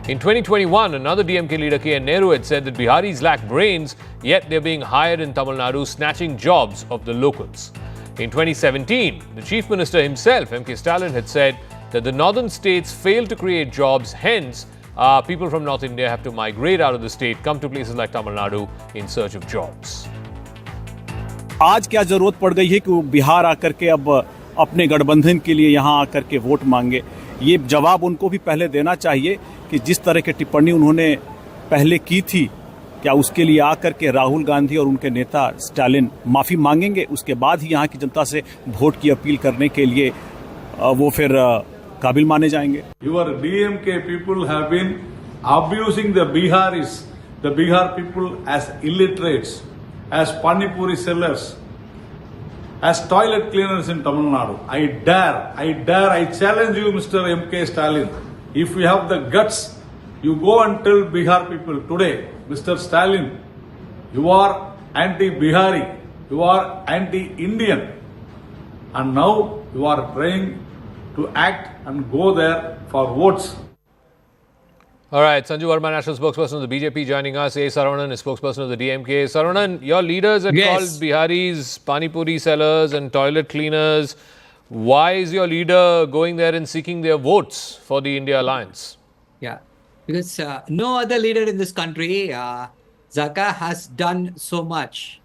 In 2021, another DMK leader, K.N. Nehru, had said that Biharis lack brains, yet they're being hired in Tamil Nadu, snatching jobs of the locals. In 2017, the Chief Minister himself, Mr Stalin, had said that the northern states failed to create jobs, hence people from North India have to migrate out of the state, come to places like Tamil Nadu in search of jobs. आज क्या जरूरत पड़ गई है कि वो बिहार आकर के अब अपने गठबंधन के लिए यहाँ आकर के वोट मांगे? ये जवाब उनको भी पहले देना चाहिए कि जिस तरह की टिप्पणी उन्होंने पहले की थी, क्या उसके लिए आकर के राहुल गांधी और उनके नेता स्टालिन माफी मांगेंगे? उसके बाद ही यहाँ की जनता से वोट की अपील करने के लिए वो फिर काबिल माने जाएंगे. Your DMK people have been abusing the Biharis. the Bihar people as illiterates, as Panipuri sellers, as toilet cleaners in Tamil Nadu. I challenge you, Mr. M.K. Stalin. If you have the guts, you go and tell Bihar people today, Mr. Stalin, you are anti-Bihari, you are anti-Indian, and now you are trying to act and go there for votes. All right, Sanju Verma, national spokesperson of the BJP, joining us. A. Saravanan is spokesperson of the DMK. Saravanan, your leaders had called Biharis Panipuri sellers and toilet cleaners. Why is your leader going there and seeking their votes for the India alliance? Yeah, because no other leader in this country, Zaka, has done so much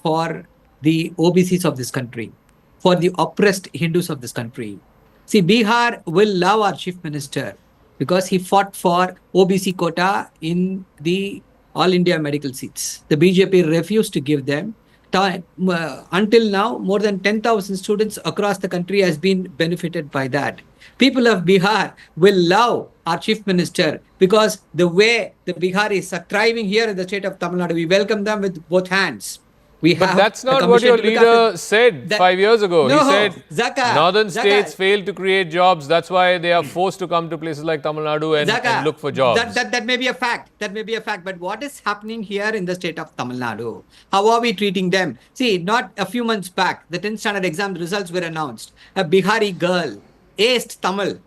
for the OBCs of this country, for the oppressed Hindus of this country. See, Bihar will love our chief minister because he fought for OBC quota in the All India medical seats. The BJP refused to give them. Until now, more than 10,000 students across the country has been benefited by that. People of Bihar will love our chief minister because the way the Biharis are thriving here in the state of Tamil Nadu, we welcome them with both hands. But that's not what your leader said 5 years ago. He said northern states fail to create jobs. That's why they are forced to come to places like Tamil Nadu and look for jobs. That may be a fact. That may be a fact. But what is happening here in the state of Tamil Nadu? How are we treating them? See, not a few months back, the 10th standard exam results were announced. A Bihari girl aced Tamil.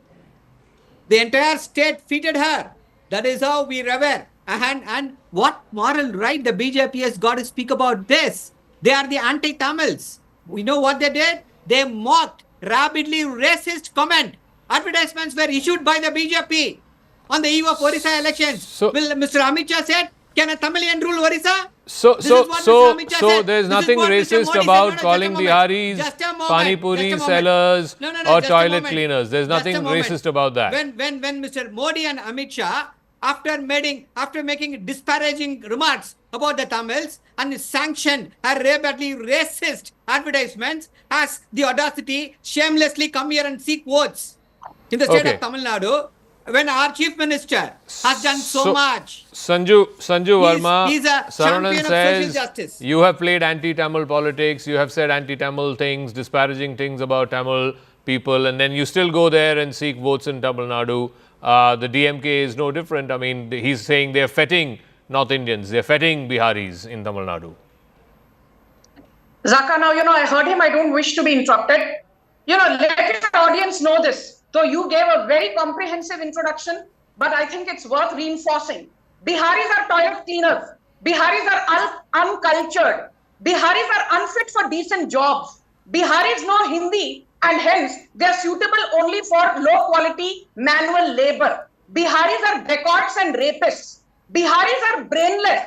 The entire state feted her. That is how we revere. And what moral right the BJP has got to speak about this? They are the anti-Tamils. We know what they did? They mocked rabidly racist comment. Advertisements were issued by the BJP on the eve of Orissa elections. So, Mr. Amit Shah said, can a Tamilian rule Orissa? So there's nothing racist about calling Biharis Panipuri sellers or toilet cleaners. There's nothing racist about that. When Mr. Modi and Amit Shah, after making disparaging remarks about the Tamils and sanctioned a rabidly racist advertisements, has the audacity shamelessly come here and seek votes in the state of Tamil Nadu, when our chief minister has done so much. Sanju Verma, he's a champion of social justice. You have played anti-Tamil politics, you have said anti-Tamil things, disparaging things about Tamil people, and then you still go there and seek votes in Tamil Nadu. The DMK is no different. I mean, he's saying they're fetting North Indians, they're fetting Biharis in Tamil Nadu. Zaka, now, I heard him. I don't wish to be interrupted. Let your audience know this. So you gave a very comprehensive introduction, but I think it's worth reinforcing. Biharis are toilet cleaners. Biharis are uncultured. Biharis are unfit for decent jobs. Biharis know Hindi, and hence they are suitable only for low quality manual labor. Biharis are dacoits and rapists. Biharis are brainless.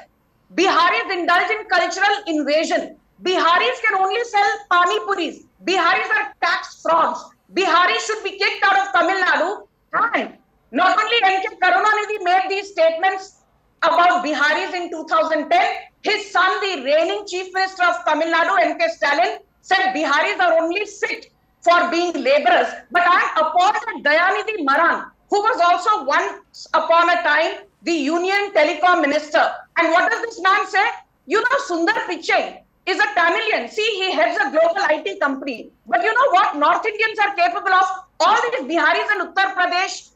Biharis indulge in cultural invasion. Biharis can only sell pani puris. Biharis are tax frauds. Biharis should be kicked out of Tamil Nadu. And not only N.K. Karunanidhi made these statements about Biharis in 2010, his son, the reigning chief minister of Tamil Nadu, N.K. Stalin, said Biharis are only fit for being laborers. But I am appalled at Dayanidhi Maran, who was also once upon a time the Union Telecom Minister. And what does this man say? Sundar Pichai is a Tamilian. See, he heads a global IT company. But you know what North Indians are capable of? All these Biharis and Uttar Pradesh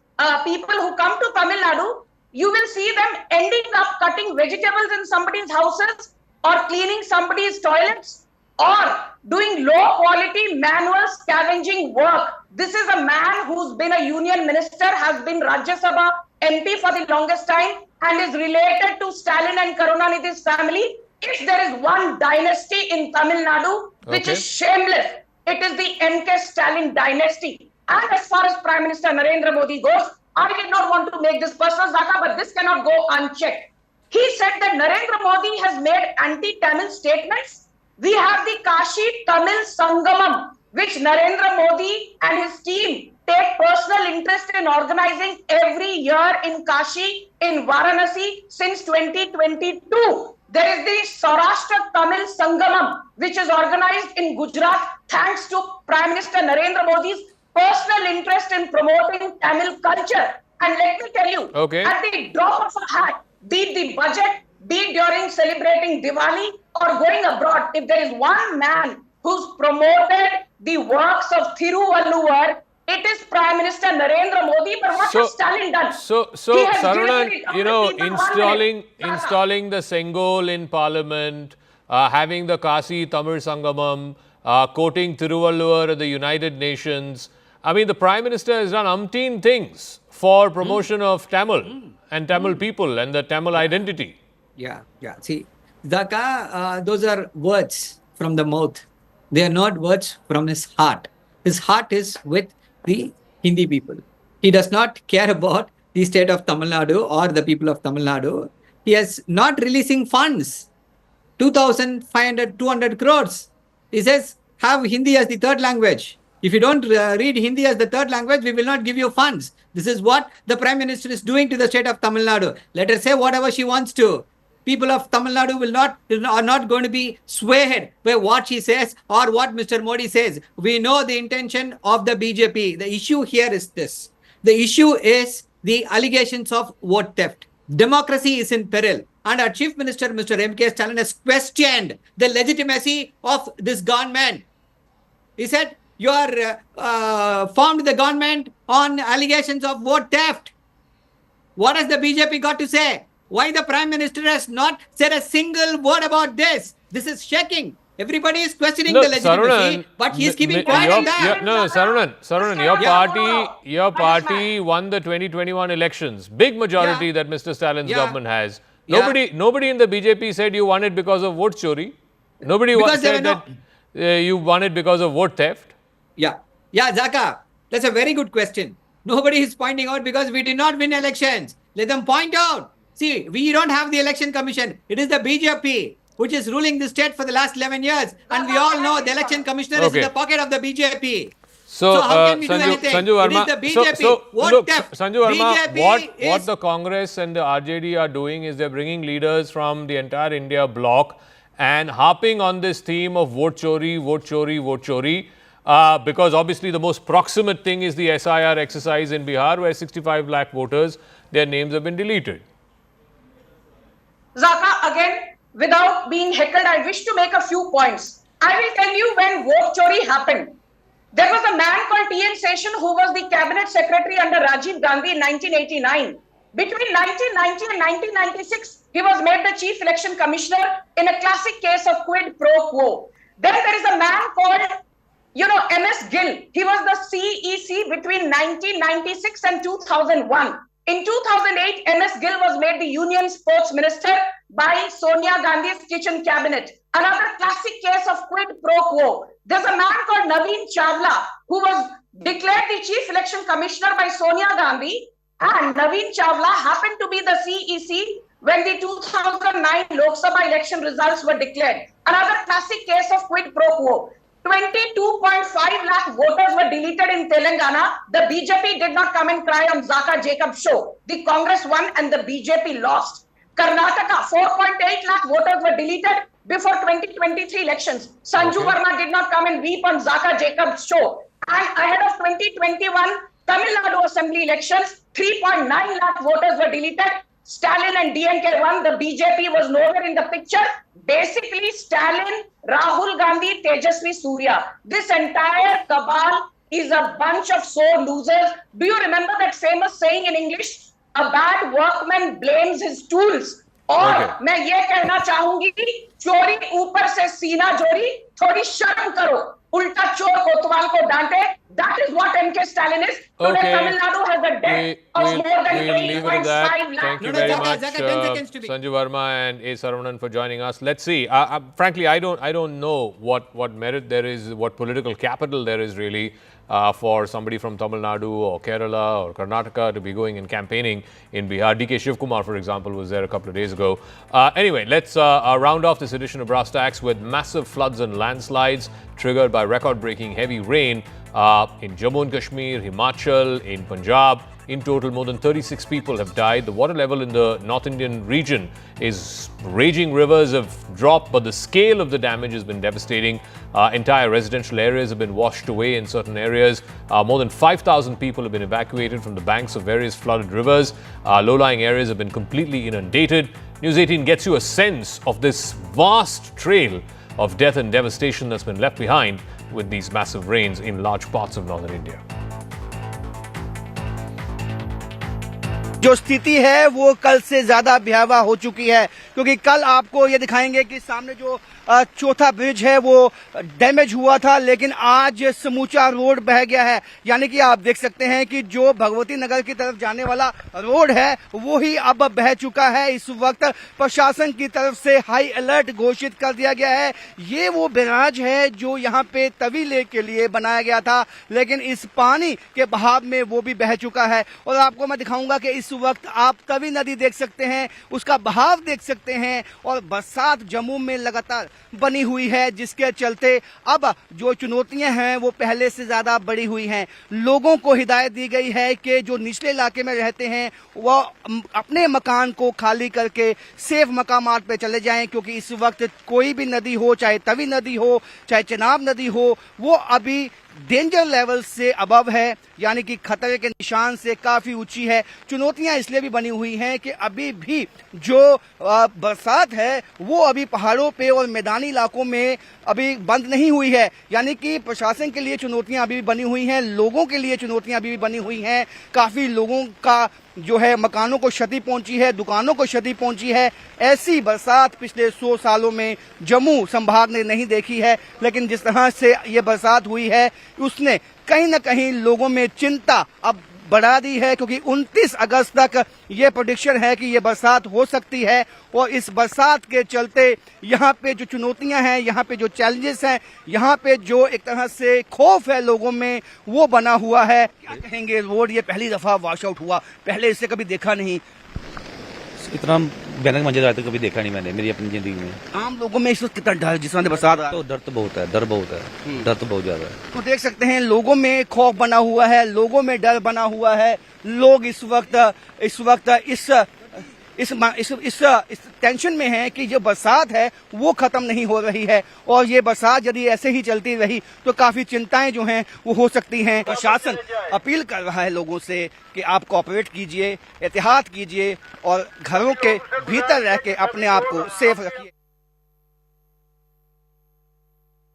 people who come to Tamil Nadu, you will see them ending up cutting vegetables in somebody's houses or cleaning somebody's toilets or doing low quality manual scavenging work. This is a man who's been a union minister, has been Rajya Sabha MP for the longest time and is related to Stalin and Karunanidhi's family. If there is one dynasty in Tamil Nadu which is shameless, it is the N.K. Stalin dynasty. And as far as Prime Minister Narendra Modi goes, I did not want to make this personal, Zaka, but this cannot go unchecked. He said that Narendra Modi has made anti-Tamil statements. We have the Kashi Tamil Sangamam, which Narendra Modi and his team take personal interest in organizing every year in Kashi, in Varanasi since 2022. There is the Saurashtra Tamil Sangamam, which is organized in Gujarat thanks to Prime Minister Narendra Modi's personal interest in promoting Tamil culture. And let me tell you, at the drop of a hat, be it the budget, be it during celebrating Diwali or going abroad. If there is one man who's promoted the works of Thiruvalluvar, it is Prime Minister Narendra Modi. But what has Stalin done? So Saranan, you know, installing the Sengol in Parliament, having the Kasi Tamil Sangamam, quoting Thiruvalluvar at the United Nations. I mean, the Prime Minister has done umpteen things for promotion of Tamil and Tamil people and the Tamil identity. Yeah. See, Zaka, those are words from the mouth. They are not words from his heart. His heart is with the Hindi people. He does not care about the state of Tamil Nadu or the people of Tamil Nadu. He is not releasing funds. 2,500, 200 crores. He says, have Hindi as the third language. If you don't read Hindi as the third language, we will not give you funds. This is what the Prime Minister is doing to the state of Tamil Nadu. Let her say whatever she wants to. People of Tamil Nadu are not going to be swayed by what she says or what Mr. Modi says. We know the intention of the BJP. The issue here is this. The issue is the allegations of vote theft. Democracy is in peril. And our Chief Minister, Mr. M.K. Stalin, has questioned the legitimacy of this government. He said, you are formed the government on allegations of vote theft. What has the BJP got to say? Why the Prime Minister has not said a single word about this? This is shocking. Everybody is questioning the legitimacy, but he is keeping quiet on that. Saranan, your party won the 2021 elections. Big majority that Mr. Stalin's government has. Nobody in the BJP said you won it because of vote chori. Nobody said that you won it because of vote theft. Yeah, Zaka, that's a very good question. Nobody is pointing out because we did not win elections. Let them point out. See, we don't have the election commission. It is the BJP which is ruling the state for the last 11 years. And we all know the election commissioner is in the pocket of the BJP. So how can we do anything? Sanju Verma, it is the BJP. Sanju Verma, what the Congress and the RJD are doing is they're bringing leaders from the entire India bloc and harping on this theme of vote chori, vote chori, vote chori. Because obviously the most proximate thing is the SIR exercise in Bihar where 65 lakh voters, their names have been deleted. Zaka, again, without being heckled, I wish to make a few points. I will tell you when vote chori happened. There was a man called T.N. Seshan who was the cabinet secretary under Rajiv Gandhi in 1989. Between 1990 and 1996, he was made the chief election commissioner in a classic case of quid pro quo. Then there is a man called M.S. Gill. He was the CEC between 1996 and 2001. In 2008, M.S. Gill was made the Union Sports Minister by Sonia Gandhi's kitchen cabinet. Another classic case of quid pro quo. There's a man called Naveen Chawla who was declared the Chief Election Commissioner by Sonia Gandhi, and Naveen Chawla happened to be the CEC when the 2009 Lok Sabha election results were declared. Another classic case of quid pro quo. 22.5 lakh voters were deleted in Telangana. The BJP did not come and cry on Zaka Jacob's show. The Congress won and the BJP lost. Karnataka, 4.8 lakh voters were deleted before 2023 elections. Sanju Verma did not come and weep on Zaka Jacob's show. And ahead of 2021 Tamil Nadu Assembly elections, 3.9 lakh voters were deleted. Stalin and DMK won. The BJP was nowhere in the picture. Basically, Stalin, Rahul Gandhi, Tejasvi Surya. This entire cabal is a bunch of sore losers. Do you remember that famous saying in English? A bad workman blames his tools. और मैं ये कहना चाहूंगी, चोरी ऊपर से सीना जोरी, थोड़ी शर्म करो, उल्टा चोर कोतवाल को डांटे. That is what M.K. Stalin is. Today, Tamil Nadu has a debt of more than 8.5 lakh. Thank you very much, Sanju Verma and A. Saravanan for joining us. Let's see. Frankly, I don't know what merit there is, what political capital there is really for somebody from Tamil Nadu or Kerala or Karnataka to be going and campaigning in Bihar. D.K. Shivkumar, for example, was there a couple of days ago. Anyway, let's round off this edition of Brass Tacks with massive floods and landslides triggered by record-breaking heavy rain in Jammu and Kashmir, Himachal, in Punjab. In total, more than 36 people have died. The water level in the North Indian region is raging. Rivers have dropped, but the scale of the damage has been devastating. Entire residential areas have been washed away in certain areas. More than 5,000 people have been evacuated from the banks of various flooded rivers. Low-lying areas have been completely inundated. News 18 gets you a sense of this vast trail of death and devastation that's been left behind with these massive rains in large parts of northern India. जो स्थिति है वो कल से ज्यादा भयावह हो चुकी है, क्योंकि कल आपको ये दिखाएंगे कि सामने जो चौथा ब्रिज है वो डैमेज हुआ था, लेकिन आज समूचा रोड बह गया है। यानी कि आप देख सकते हैं कि जो भगवती नगर की तरफ जाने वाला रोड है वो ही अब बह चुका है। इस वक्त प्रशासन की तरफ से हाई अलर्ट घोषित कर दिया गया है। ये वो बैराज है जो यहाँ पे तवी लेक के लिए बनाया गया था, लेकिन इस पानी के बहाव में वो भी बह चुका है। और आपको मैं दिखाऊंगा कि इस वक्त आप तवी नदी देख सकते हैं, उसका बहाव देख सकते हैं, और बरसात जम्मू में लगातार बनी हुई है, जिसके चलते अब जो चुनौतियां हैं वो पहले से ज्यादा बढ़ी हुई हैं। लोगों को हिदायत दी गई है कि जो निचले इलाके में रहते हैं वो अपने मकान को खाली करके सेफ मकामात पे चले जाएं, क्योंकि इस वक्त कोई भी नदी हो, चाहे तवी नदी हो, चाहे चिनाब नदी हो, वो अभी डेंजर लेवल से अबव है, यानी कि खतरे के निशान से काफी ऊंची है। चुनौतियां इसलिए भी बनी हुई हैं कि अभी भी जो बरसात है वो अभी पहाड़ों पे और मैदानी इलाकों में अभी बंद नहीं हुई है। यानी कि प्रशासन के लिए चुनौतियां अभी भी बनी हुई हैं, लोगों के लिए चुनौतियां अभी भी बनी हुई हैं। काफी लोगों का जो है मकानों को क्षति पहुंची है, दुकानों को क्षति पहुंची है। ऐसी बरसात पिछले 100 सालों में जम्मू संभाग ने नहीं देखी है, लेकिन जिस तरह से ये बरसात हुई है उसने कहीं न कहीं लोगों में चिंता अब बढ़ा दी है, क्योंकि 29 अगस्त तक ये प्रेडिक्शन है कि ये बरसात हो सकती है। और इस बरसात के चलते यहाँ पे जो चुनौतियां हैं, यहाँ पे जो चैलेंजेस हैं, यहाँ पे जो एक तरह से खौफ है लोगों में वो बना हुआ है। क्या कहेंगे, रोड ये पहली दफा वॉश आउट हुआ, पहले इसे कभी देखा नहीं, इतना भयानक मंजर तो कभी देखा नहीं मैंने मेरी अपनी जिंदगी में। आम लोगों में इस वक्त कितना डर, जिस तरह बरसात आ, तो डर तो बहुत है, डर बहुत है, डर तो बहुत ज्यादा है। तो देख सकते हैं लोगों में खौफ बना हुआ है, लोगों में डर बना हुआ है। लोग इस वक्त इस टेंशन में है कि जो बरसात है वो खत्म नहीं हो रही है, और ये बरसात यदि ऐसे ही चलती रही तो काफी चिंताएं जो हैं वो हो सकती हैं। प्रशासन अपील कर रहा है लोगों से कि आप कोऑपरेट कीजिए, एहतियात कीजिए और घरों के भीतर रह के अपने आप को सेफ रखिए।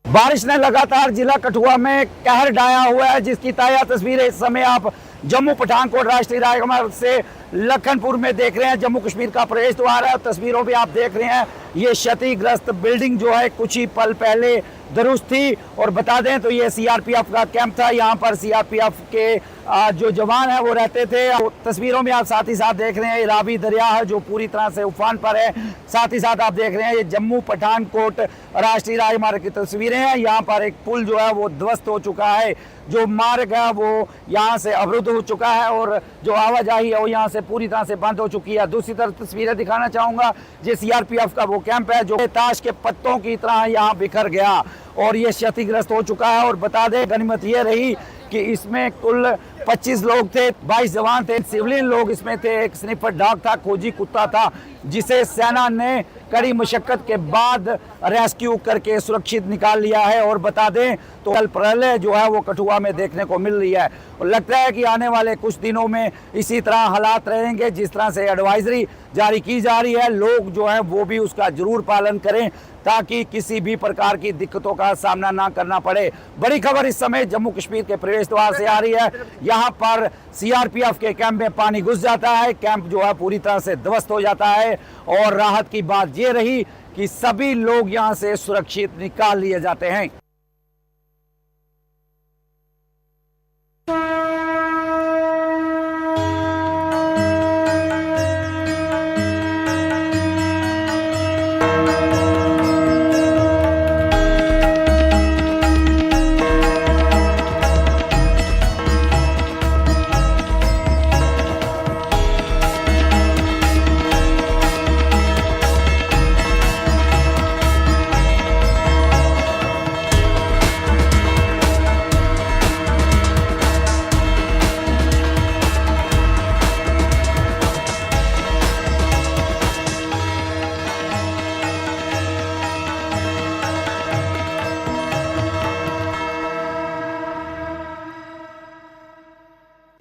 बारिश ने लगातार जिला कठुआ में कहर ढाया हुआ है, जिसकी ताजा तस्वीरें इस समय आप जम्मू पठानकोट राष्ट्रीय राजमार्ग से लखनपुर में देख रहे हैं। जम्मू कश्मीर का प्रवेश द्वार है। तस्वीरों में आप देख रहे हैं ये क्षतिग्रस्त बिल्डिंग जो है कुछ ही पल पहले दुरुस्त थी। और बता दें तो ये सीआरपीएफ का कैंप था, यहाँ पर सीआरपीएफ के जो जवान है वो रहते थे। तस्वीरों में आप साथ ही साथ देख रहे हैं रावी दरिया है जो पूरी तरह से उफान पर है। साथ ही साथ आप देख रहे हैं ये जम्मू पठानकोट राष्ट्रीय राजमार्ग की तस्वीरें हैं। यहाँ पर एक पुल जो है वो ध्वस्त हो चुका है, जो मार्ग है वो यहाँ से अवरुद्ध हो चुका है और जो आवाजाही है वो यहाँ से पूरी तरह से बंद हो चुकी है। दूसरी तरफ तस्वीरें दिखाना चाहूंगा, ये सीआरपीएफ का वो कैंप है जो ताश के पत्तों की तरह यहाँ बिखर गया और ये क्षतिग्रस्त हो चुका है। और बता दें गनीमत ये रही कि इसमें कुल 25 लोग थे, 22 जवान थे, सिविलियन लोग इसमें थे, एक स्निफर डॉग था, खोजी कुत्ता था, जिसे सेना ने कड़ी मशक्कत के बाद रेस्क्यू करके सुरक्षित निकाल लिया है। और बता दें तो कल प्रलय जो है वो कठुआ में देखने को मिल रही है और लगता है कि आने वाले कुछ दिनों में इसी तरह हालात रहेंगे। जिस तरह से एडवाइजरी जारी की जा रही है, लोग जो है वो भी उसका जरूर पालन करें ताकि किसी भी प्रकार की दिक्कतों का सामना ना करना पड़े। बड़ी खबर इस समय जम्मू कश्मीर के प्रवेश द्वार से आ रही है। यहाँ पर सीआरपीएफ के कैंप में पानी घुस जाता है, कैंप जो है पूरी तरह से ध्वस्त हो जाता है और राहत की बात ये रही कि सभी लोग यहाँ से सुरक्षित निकाल लिए जाते हैं।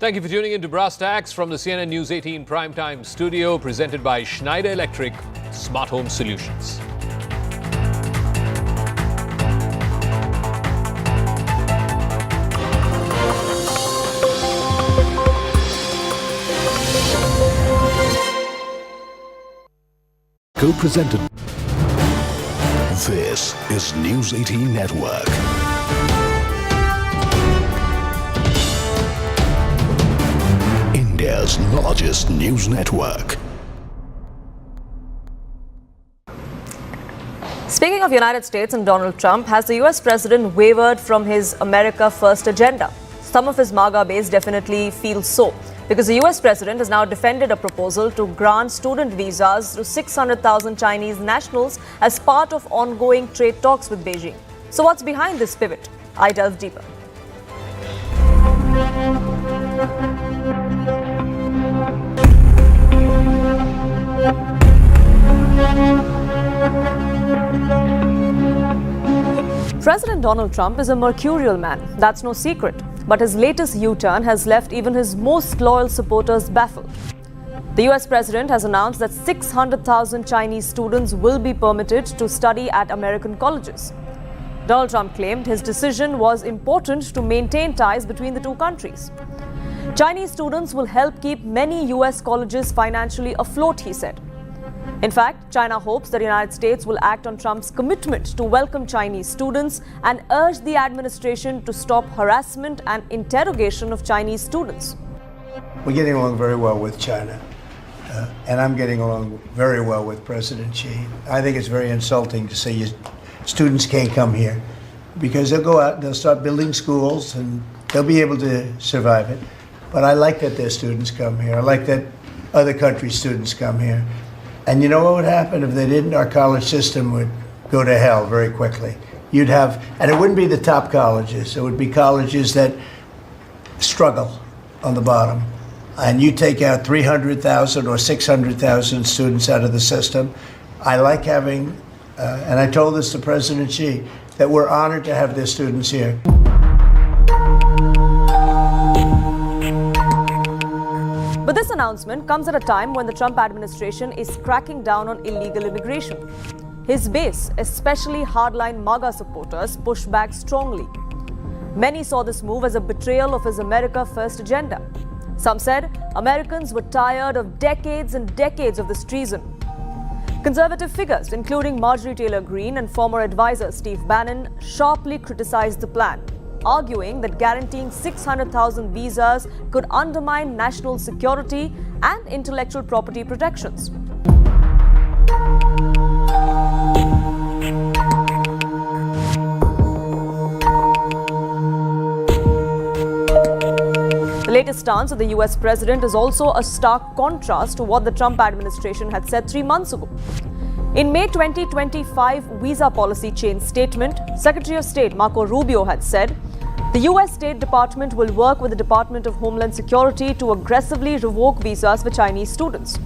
Thank you for tuning in to Brass Tacks from the CNN News 18 Primetime Studio, presented by Schneider Electric Smart Home Solutions. Co-presented. This is News 18 Network. India's largest news network. Speaking of United States and Donald Trump, has the US president wavered from his America First agenda? Some of his MAGA base definitely feel so, because the US president has now defended a proposal to grant student visas to 600,000 Chinese nationals as part of ongoing trade talks with Beijing. So what's behind this pivot? I delve deeper. President Donald Trump is a mercurial man, that's no secret. But his latest U-turn has left even his most loyal supporters baffled. The US president has announced that 600,000 Chinese students will be permitted to study at American colleges. Donald Trump claimed his decision was important to maintain ties between the two countries. Chinese students will help keep many US colleges financially afloat, he said. In fact, China hopes that the United States will act on Trump's commitment to welcome Chinese students and urge the administration to stop harassment and interrogation of Chinese students. We're getting along very well with China, and I'm getting along very well with President Xi. I think it's very insulting to say students can't come here, because they'll go out and they'll start building schools and they'll be able to survive it. But I like that their students come here. I like that other countries' students come here. And you know what would happen if they didn't? Our college system would go to hell very quickly. You'd have, and it wouldn't be the top colleges. It would be colleges that struggle on the bottom. And you take out 300,000 or 600,000 students out of the system. I like having, and I told this to President Xi, that we're honored to have their students here. But this announcement comes at a time when the Trump administration is cracking down on illegal immigration. His base, especially hardline MAGA supporters, push back strongly. Many saw this move as a betrayal of his America First agenda. Some said Americans were tired of decades and decades of this treason. Conservative figures, including Marjorie Taylor Greene and former advisor Steve Bannon, sharply criticized the plan, arguing that guaranteeing 600,000 visas could undermine national security and intellectual property protections. The latest stance of the US president is also a stark contrast to what the Trump administration had said 3 months ago. In May 2025 visa policy change statement, Secretary of State Marco Rubio had said, the US State Department will work with the Department of Homeland Security to aggressively revoke visas for Chinese students.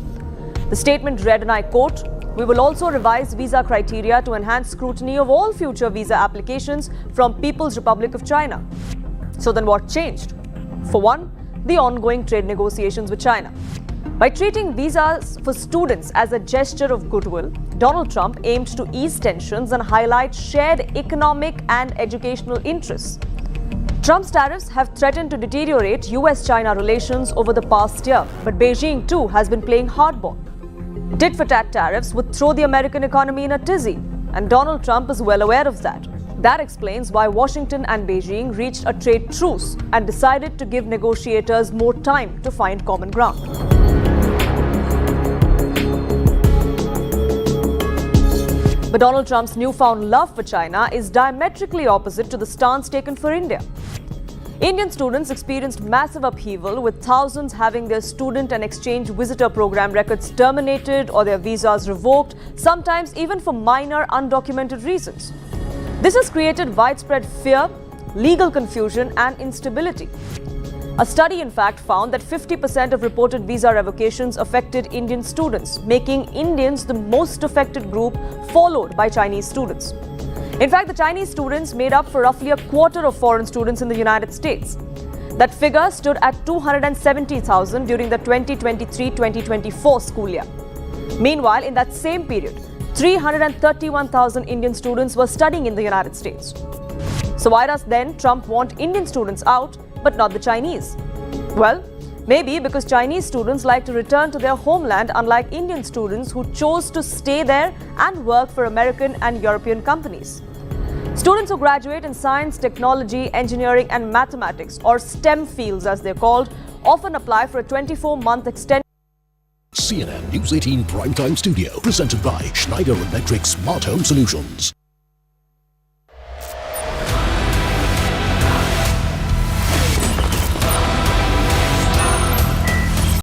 The statement read, and I quote, "We will also revise visa criteria to enhance scrutiny of all future visa applications from People's Republic of China." So then what changed? For one, the ongoing trade negotiations with China. By treating visas for students as a gesture of goodwill, Donald Trump aimed to ease tensions and highlight shared economic and educational interests. Trump's tariffs have threatened to deteriorate US-China relations over the past year, but Beijing too has been playing hardball. Tit-for-tat tariffs would throw the American economy in a tizzy, and Donald Trump is well aware of that. That explains why Washington and Beijing reached a trade truce and decided to give negotiators more time to find common ground. But Donald Trump's newfound love for China is diametrically opposite to the stance taken for India. Indian students experienced massive upheaval, with thousands having their student and exchange visitor program records terminated or their visas revoked, sometimes even for minor undocumented reasons. This has created widespread fear, legal confusion, and instability. A study, in fact, found that 50% of reported visa revocations affected Indian students, making Indians the most affected group, followed by Chinese students. In fact, the Chinese students made up for roughly a quarter of foreign students in the United States. That figure stood at 270,000 during the 2023-2024 school year. Meanwhile, in that same period, 331,000 Indian students were studying in the United States. So why does then Trump want Indian students out, but not the Chinese? Well, maybe because Chinese students like to return to their homeland, unlike Indian students who chose to stay there and work for American and European companies. Students who graduate in science, technology, engineering and mathematics, or STEM fields as they're called, often apply for a 24-month extension. CNN News 18 Primetime Studio, presented by Schneider Electric Smart Home Solutions.